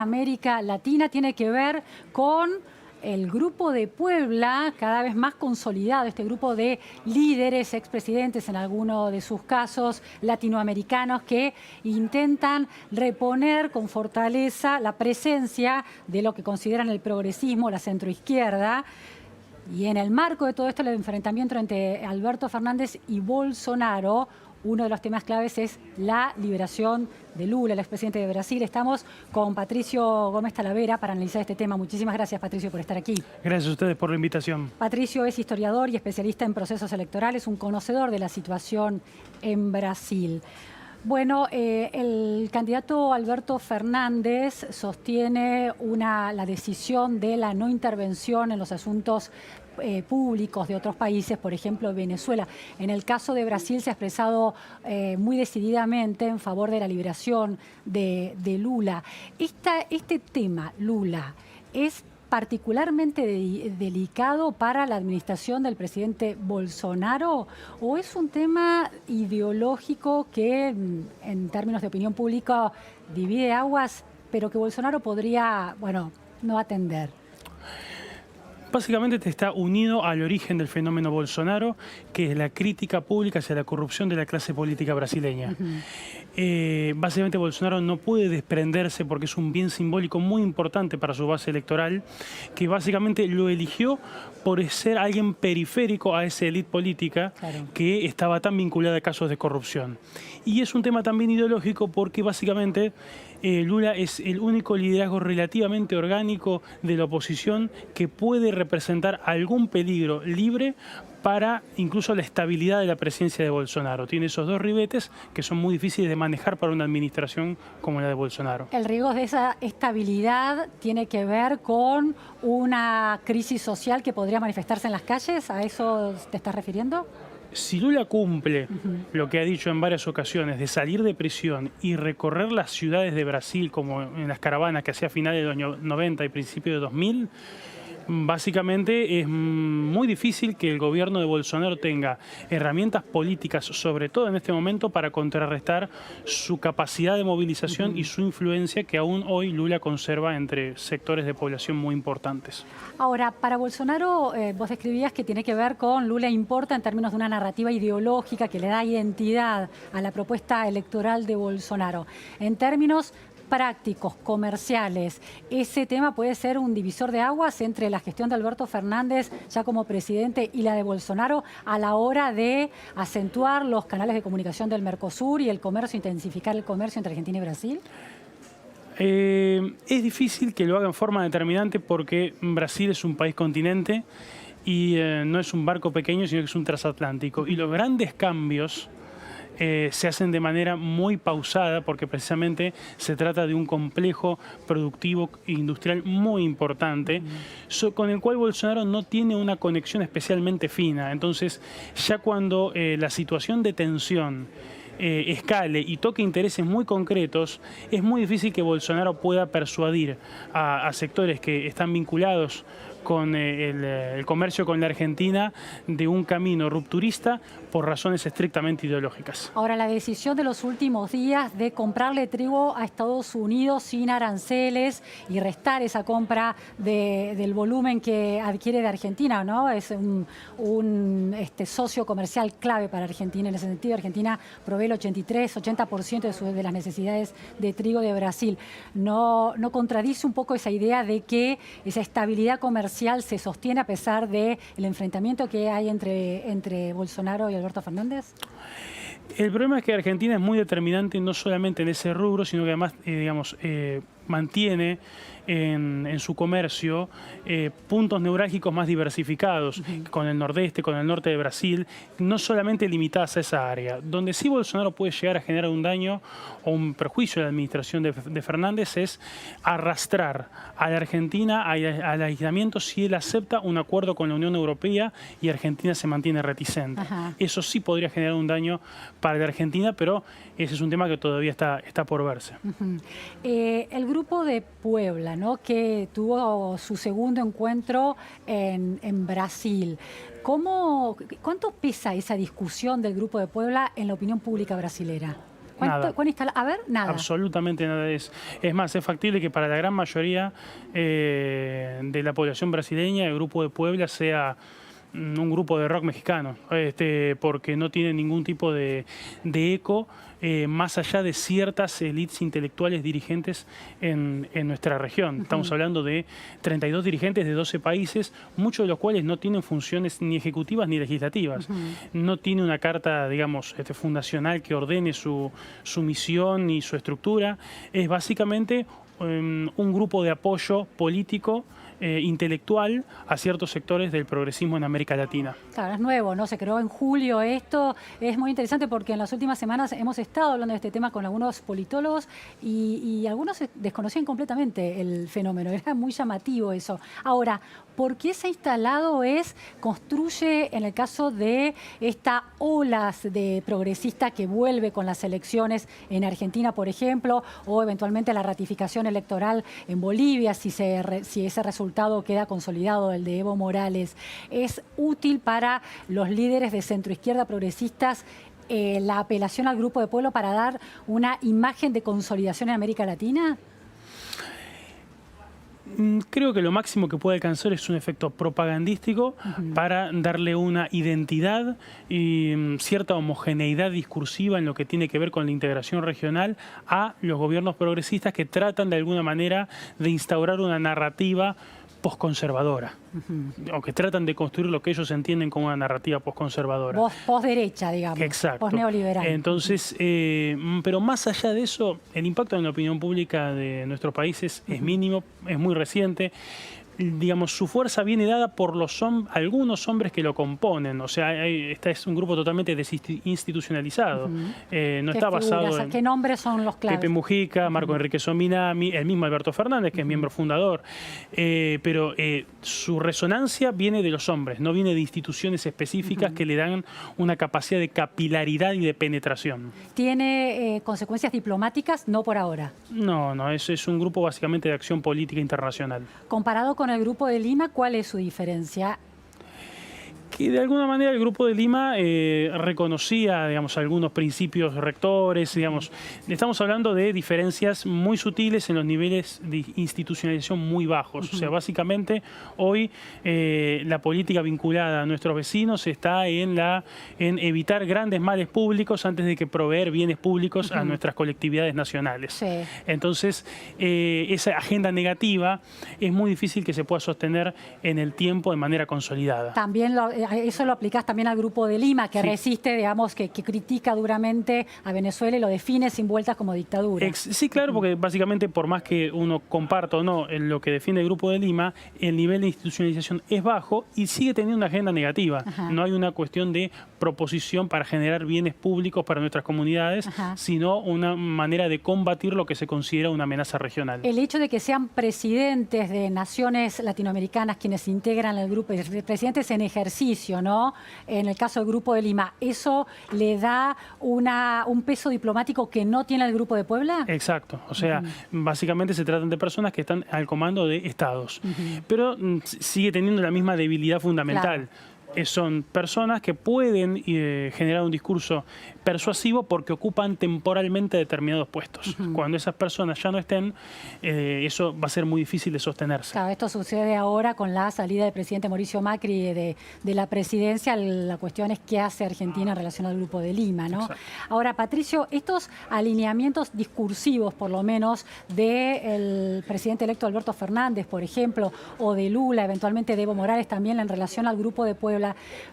América Latina tiene que ver con el Grupo de Puebla, cada vez más consolidado, este grupo de líderes, expresidentes en algunos de sus casos, latinoamericanos, que intentan reponer con fortaleza la presencia de lo que consideran el progresismo, la centroizquierda. Y en el marco de todo esto, el enfrentamiento entre Alberto Fernández y Bolsonaro, uno de los temas claves es la liberación de Lula, el expresidente de Brasil. Estamos con Patricio Gómez Talavera para analizar este tema. Muchísimas gracias, Patricio, por estar aquí. Gracias a ustedes por la invitación. Patricio es historiador y especialista en procesos electorales, un conocedor de la situación en Brasil. Bueno, el candidato Alberto Fernández sostiene la decisión de la no intervención en los asuntos públicos de otros países, por ejemplo Venezuela. En el caso de Brasil se ha expresado muy decididamente en favor de la liberación de Lula. Este tema, Lula, es particularmente delicado para la administración del presidente Bolsonaro, o es un tema ideológico que en términos de opinión pública divide aguas, pero que Bolsonaro podría, bueno, no atender? Básicamente está unido al origen del fenómeno Bolsonaro, que es la crítica pública hacia la corrupción de la clase política brasileña. Básicamente Bolsonaro no puede desprenderse porque es un bien simbólico muy importante para su base electoral, que básicamente lo eligió por ser alguien periférico a esa élite política, claro, que estaba tan vinculada a casos de corrupción. Y es un tema también ideológico porque básicamente Lula es el único liderazgo relativamente orgánico de la oposición que puede representar algún peligro libre para incluso la estabilidad de la presidencia de Bolsonaro. Tiene esos dos ribetes que son muy difíciles de manejar para una administración como la de Bolsonaro. El riesgo de esa estabilidad tiene que ver con una crisis social que podría manifestarse en las calles. ¿A eso te estás refiriendo? Si Lula cumple lo que ha dicho en varias ocasiones de salir de prisión y recorrer las ciudades de Brasil como en las caravanas que hacía a finales de los 90 y principios de 2000, básicamente es muy difícil que el gobierno de Bolsonaro tenga herramientas políticas, sobre todo en este momento, para contrarrestar su capacidad de movilización y su influencia que aún hoy Lula conserva entre sectores de población muy importantes. Ahora, para Bolsonaro, vos describías que tiene que ver con Lula importa en términos de una narrativa ideológica que le da identidad a la propuesta electoral de Bolsonaro. En términos prácticos, comerciales, ¿ese tema puede ser un divisor de aguas entre la gestión de Alberto Fernández ya como presidente y la de Bolsonaro a la hora de acentuar los canales de comunicación del Mercosur y el comercio, intensificar el comercio entre Argentina y Brasil? Es difícil que lo haga en forma determinante porque Brasil es un país continente y no es un barco pequeño, sino que es un transatlántico. Y los grandes cambios se hacen de manera muy pausada porque precisamente se trata de un complejo productivo e industrial muy importante, con el cual Bolsonaro no tiene una conexión especialmente fina. Entonces, ya cuando la situación de tensión escale y toque intereses muy concretos, es muy difícil que Bolsonaro pueda persuadir a sectores que están vinculados con el comercio con la Argentina de un camino rupturista por razones estrictamente ideológicas. Ahora, la decisión de los últimos días de comprarle trigo a Estados Unidos sin aranceles y restar esa compra del volumen que adquiere de Argentina, ¿no? Es un socio comercial clave para Argentina. En ese sentido, Argentina provee el 83-80% de las necesidades de trigo de Brasil. ¿No contradice un poco esa idea de que esa estabilidad comercial se sostiene a pesar del enfrentamiento que hay entre Bolsonaro y Alberto Fernández? El problema es que Argentina es muy determinante no solamente en ese rubro, sino que además, mantiene en su comercio puntos neurálgicos más diversificados, con el nordeste, con el norte de Brasil, no solamente limitadas a esa área. Donde sí Bolsonaro puede llegar a generar un daño o un perjuicio a la administración de Fernández es arrastrar a la Argentina al aislamiento si él acepta un acuerdo con la Unión Europea y Argentina se mantiene reticente. Eso sí podría generar un daño para la Argentina, pero ese es un tema que todavía está por verse. El Grupo de Puebla, ¿no?, que tuvo su segundo encuentro en Brasil. ¿Cuánto pesa esa discusión del Grupo de Puebla en la opinión pública brasilera? Nada. A ver, nada. Absolutamente nada de eso. Es más, es factible que para la gran mayoría de la población brasileña el Grupo de Puebla sea un grupo de rock mexicano, porque no tiene ningún tipo de eco más allá de ciertas élites intelectuales dirigentes en nuestra región. Estamos hablando de 32 dirigentes de 12 países, muchos de los cuales no tienen funciones ni ejecutivas ni legislativas. No tiene una carta, digamos, fundacional que ordene su misión y su estructura. Es básicamente un grupo de apoyo político intelectual a ciertos sectores del progresismo en América Latina. Claro, es nuevo, ¿no? Se creó en julio esto. Es muy interesante porque en las últimas semanas hemos estado hablando de este tema con algunos politólogos y algunos desconocían completamente el fenómeno. Era muy llamativo eso. Ahora, ¿por qué se ha instalado construye en el caso de esta olas de progresista que vuelve con las elecciones en Argentina, por ejemplo, o eventualmente la ratificación electoral en Bolivia, si ese resultado queda consolidado, el de Evo Morales? ¿Es útil para los líderes de centroizquierda progresistas la apelación al Grupo de Puebla para dar una imagen de consolidación en América Latina? Creo que lo máximo que puede alcanzar es un efecto propagandístico para darle una identidad y cierta homogeneidad discursiva en lo que tiene que ver con la integración regional a los gobiernos progresistas que tratan de alguna manera de instaurar una narrativa posconservadora, o que tratan de construir lo que ellos entienden como una narrativa posconservadora. Posderecha, digamos. Exacto. Posneoliberal. Entonces, pero más allá de eso, el impacto en la opinión pública de nuestros países es mínimo, es muy reciente. Digamos, su fuerza viene dada por algunos hombres que lo componen. O sea, este es un grupo totalmente desinstitucionalizado. No está basado en... ¿Qué nombres son los claves? Pepe Mujica, Marco Enrique Sominami, el mismo Alberto Fernández, que es miembro fundador. Pero su resonancia viene de los hombres, no viene de instituciones específicas que le dan una capacidad de capilaridad y de penetración. ¿Tiene consecuencias diplomáticas? No por ahora. No, es un grupo básicamente de acción política internacional. Comparado con el Grupo de Lima, ¿cuál es su diferencia? Que de alguna manera el Grupo de Lima reconocía, digamos, algunos principios rectores, digamos. Estamos hablando de diferencias muy sutiles en los niveles de institucionalización muy bajos. O sea, básicamente hoy la política vinculada a nuestros vecinos está en evitar grandes males públicos antes de que proveer bienes públicos a nuestras colectividades nacionales. Sí. Entonces, esa agenda negativa es muy difícil que se pueda sostener en el tiempo de manera consolidada. También eso lo aplicás también al Grupo de Lima, que resiste, digamos, que critica duramente a Venezuela y lo define sin vueltas como dictadura. Sí, claro, porque básicamente por más que uno comparta o no en lo que defiende el Grupo de Lima, el nivel de institucionalización es bajo y sigue teniendo una agenda negativa. No hay una cuestión de proposición para generar bienes públicos para nuestras comunidades, sino una manera de combatir lo que se considera una amenaza regional. El hecho de que sean presidentes de naciones latinoamericanas quienes integran el grupo, presidentes en ejercicio, ¿no? En el caso del Grupo de Lima, ¿eso le da un peso diplomático que no tiene el Grupo de Puebla? Exacto. O sea, básicamente se tratan de personas que están al comando de estados. Pero sigue teniendo la misma debilidad fundamental. Claro. Son personas que pueden generar un discurso persuasivo porque ocupan temporalmente determinados puestos. Cuando esas personas ya no estén, eso va a ser muy difícil de sostenerse. Claro, esto sucede ahora con la salida del presidente Mauricio Macri de la presidencia. La cuestión es qué hace Argentina en relación al Grupo de Lima, ¿no? Exacto. Ahora, Patricio, estos alineamientos discursivos, por lo menos, del presidente electo Alberto Fernández, por ejemplo, o de Lula, eventualmente de Evo Morales también en relación al Grupo de Puebla,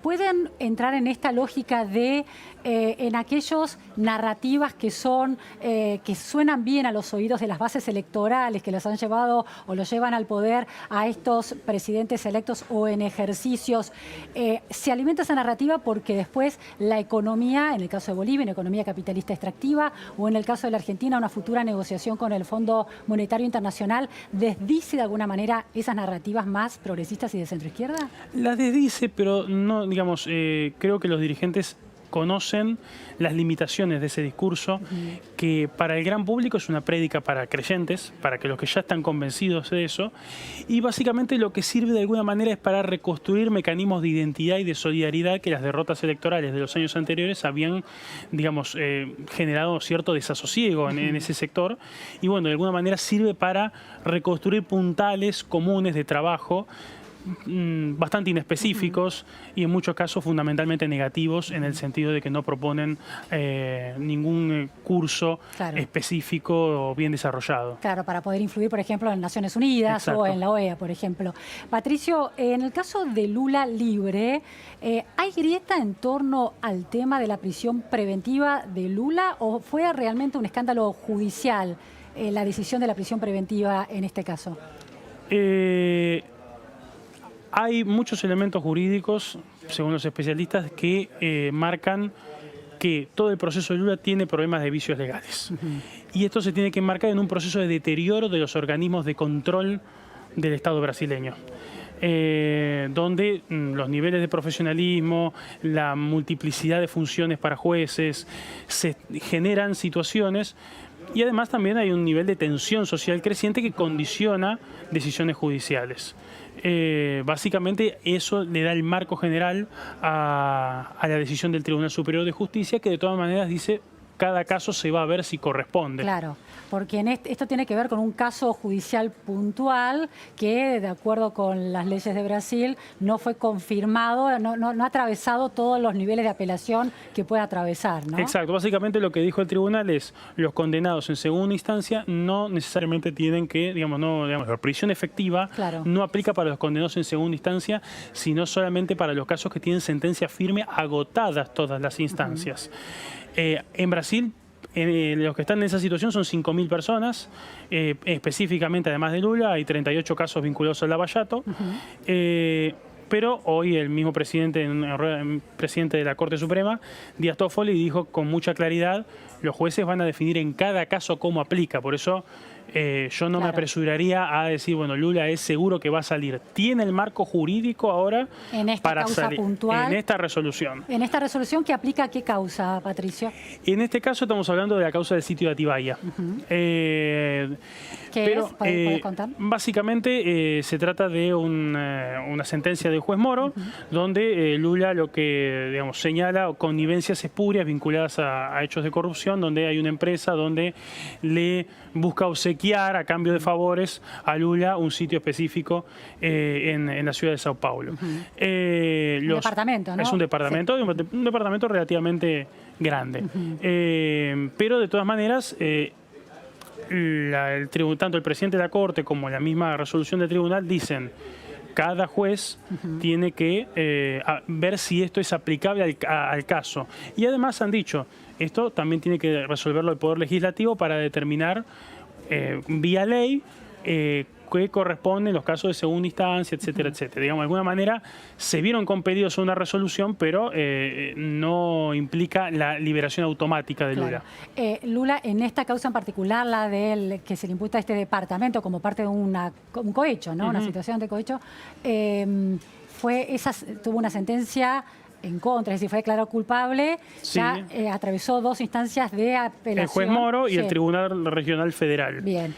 pueden entrar en esta lógica de en aquellos narrativas que suenan bien a los oídos de las bases electorales que los han llevado o los llevan al poder a estos presidentes electos o en ejercicios. Se alimenta esa narrativa porque después la economía, en el caso de Bolivia, una economía capitalista extractiva, o en el caso de la Argentina, una futura negociación con el Fondo Monetario Internacional, ¿desdice de alguna manera esas narrativas más progresistas y de centroizquierda? Las desdice, pero no, digamos, creo que los dirigentes conocen las limitaciones de ese discurso, que para el gran público es una prédica para creyentes, para que los que ya están convencidos de eso, y básicamente lo que sirve de alguna manera es para reconstruir mecanismos de identidad y de solidaridad que las derrotas electorales de los años anteriores habían, digamos, generado cierto desasosiego en ese sector, y bueno, de alguna manera sirve para reconstruir puntales comunes de trabajo bastante inespecíficos y en muchos casos fundamentalmente negativos, en el sentido de que no proponen ningún curso específico o bien desarrollado. Claro, para poder influir, por ejemplo, en Naciones Unidas. Exacto. O en la OEA, por ejemplo. Patricio, en el caso de Lula libre, ¿hay grieta en torno al tema de la prisión preventiva de Lula o fue realmente un escándalo judicial la decisión de la prisión preventiva en este caso? Hay muchos elementos jurídicos, según los especialistas, que marcan que todo el proceso de Lula tiene problemas de vicios legales. Y esto se tiene que enmarcar en un proceso de deterioro de los organismos de control del Estado brasileño. Donde los niveles de profesionalismo, la multiplicidad de funciones para jueces, se generan situaciones. Y además también hay un nivel de tensión social creciente que condiciona decisiones judiciales. Básicamente eso le da el marco general a la decisión del Tribunal Superior de Justicia, que de todas maneras dice cada caso se va a ver si corresponde. Claro, porque esto tiene que ver con un caso judicial puntual que, de acuerdo con las leyes de Brasil, no fue confirmado, no ha atravesado todos los niveles de apelación que puede atravesar, ¿no? Exacto, básicamente lo que dijo el tribunal es los condenados en segunda instancia no necesariamente tienen que, digamos, la prisión efectiva no aplica para los condenados en segunda instancia, sino solamente para los casos que tienen sentencia firme agotadas todas las instancias. En Brasil, los que están en esa situación son 5.000 personas, específicamente además de Lula, hay 38 casos vinculados al Lava Jato, pero hoy el mismo presidente de la Corte Suprema, Díaz Toffoli, dijo con mucha claridad, los jueces van a definir en cada caso cómo aplica, por eso yo no me apresuraría a decir, bueno, Lula es seguro que va a salir. Tiene el marco jurídico ahora en esta para causa salir puntual, en esta resolución. ¿En esta resolución que aplica a qué causa, Patricio? En este caso estamos hablando de la causa del sitio de Atibaia. ¿Qué es? ¿Puedes contar? Básicamente se trata de una sentencia del juez Moro, donde Lula lo que, digamos, señala connivencias espurias vinculadas a hechos de corrupción, donde hay una empresa donde le busca obsequiar a cambio de favores a Lula un sitio específico en la ciudad de Sao Paulo. Un departamento, ¿no? Es un departamento, sí. Un departamento relativamente grande. Pero de todas maneras, tanto el presidente de la Corte como la misma resolución del tribunal dicen cada juez tiene que ver si esto es aplicable al caso. Y además han dicho, esto también tiene que resolverlo el Poder Legislativo para determinar vía ley qué corresponde en los casos de segunda instancia, etcétera, etcétera. Digamos, de alguna manera se vieron compelidos a una resolución, pero no implica la liberación automática de Lula. Lula, en esta causa en particular, la del que se le imputa a este departamento como parte de un cohecho, ¿no? Una situación de cohecho, tuvo una sentencia en contra, es decir, fue declarado culpable, sí. Ya atravesó 2 instancias de apelación. El juez Moro y el Tribunal Regional Federal. Bien.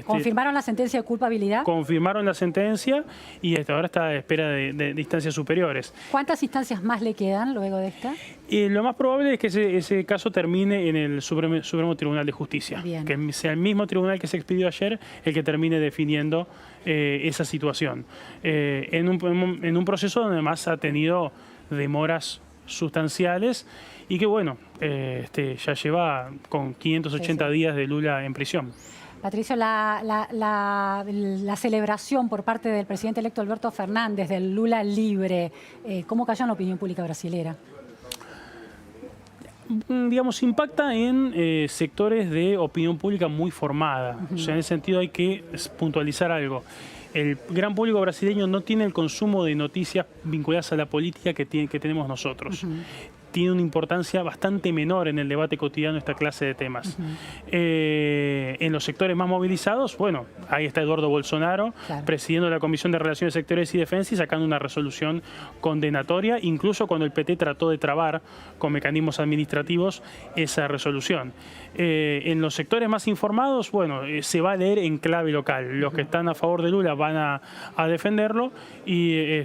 ¿Confirmaron la sentencia de culpabilidad? Confirmaron la sentencia y hasta ahora está a espera de instancias superiores. ¿Cuántas instancias más le quedan luego de esta? Lo más probable es que ese caso termine en el Supremo Tribunal de Justicia. Bien. Que sea el mismo tribunal que se expidió ayer el que termine definiendo esa situación. En un proceso donde además ha tenido demoras sustanciales y que, bueno, ya lleva con 580 días de Lula en prisión. Patricio, la celebración por parte del presidente electo Alberto Fernández del Lula libre, ¿cómo cayó en la opinión pública brasilera? Digamos, impacta en sectores de opinión pública muy formada. O sea, en ese sentido hay que puntualizar algo. El gran público brasileño no tiene el consumo de noticias vinculadas a la política que tenemos nosotros. tiene una importancia bastante menor en el debate cotidiano esta clase de temas. En los sectores más movilizados, bueno, ahí está Eduardo Bolsonaro, Claro. presidiendo la Comisión de Relaciones Exteriores y Defensa y sacando una resolución condenatoria, incluso cuando el PT trató de trabar con mecanismos administrativos esa resolución. En los sectores más informados, bueno, se va a leer en clave local. Los que están a favor de Lula van a defenderlo, y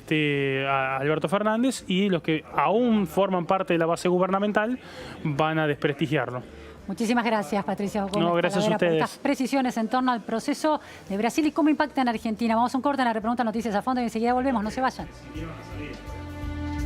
a Alberto Fernández, y los que aún forman parte de la base gubernamental van a desprestigiarlo. Muchísimas gracias, Patricia Gómez, No, gracias a por ustedes. estas precisiones en torno al proceso de Brasil y cómo impacta en Argentina. Vamos a un corte en la repregunta Noticias a Fondo y enseguida volvemos, no se vayan.